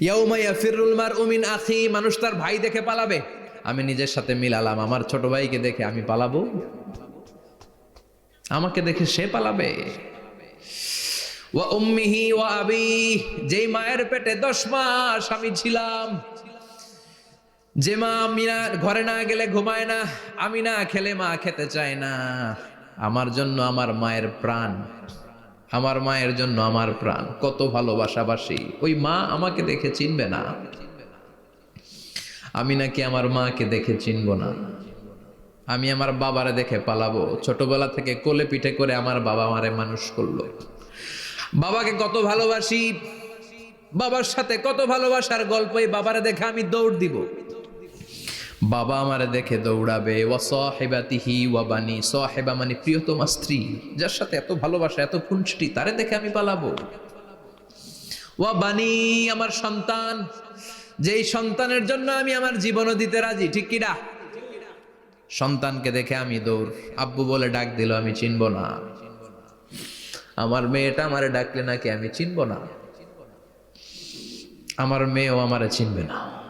ইয়াউমা ইয়াফিরুল মারউ মিন আখি, মানুষ তার ভাই দেখে পালাবে। আমি নিজের সাথে মিলালাম, আমার ছোট ভাইকে দেখে আমি পালাবো? আমাকে দেখে সে পালাবে? ওয়া উম্মিহি ওয়া আবি, যেই মায়ের পেটে 10 মাস আমি ছিলাম, যে মা আমি না ঘরে না গেলে ঘুমায় না, আমি না খেলে মা খেতে চায় না, আমার জন্য আমার মায়ের প্রাণ, আমার মায়ের জন্য আমার প্রাণ, কত ভালোবাসাবাসি। ওই মা আমাকে দেখে চিনবে না, আমি নাকি আমার মাকে দেখে চিনব না। আমি আমার বাবারে দেখে পালাবো? ছোটবেলা থেকে কোলে পিঠে করে আমার বাবা আমারে মানুষ করলো, বাবাকে কত ভালোবাসি, বাবার সাথে কত ভালোবাসার গল্প, এই বাবারে দেখে আমি দৌড় দিব, বাবা আমারে দেখে দৌড়াবে। ওয়া সাহিবাতিহি ওয়া বানি, সাহিবা মানে প্রিয়তমা স্ত্রী, যার সাথে এত ভালোবাসা এত খুনসুটি, তারে দেখে আমি পালাবো। ওয়া বানি, আমার সন্তান, যেই সন্তানের জন্য আমি আমার জীবনও দিতে রাজি, ঠিক কিনা? সন্তানকে দেখে আমি দৌড়। আব্বু বলে ডাক দিল, আমি চিনব না। আমার মেয়েটা আমারে ডাকলে নাকি আমি চিনব না? আমার মেয়েও আমারে চিনবে না।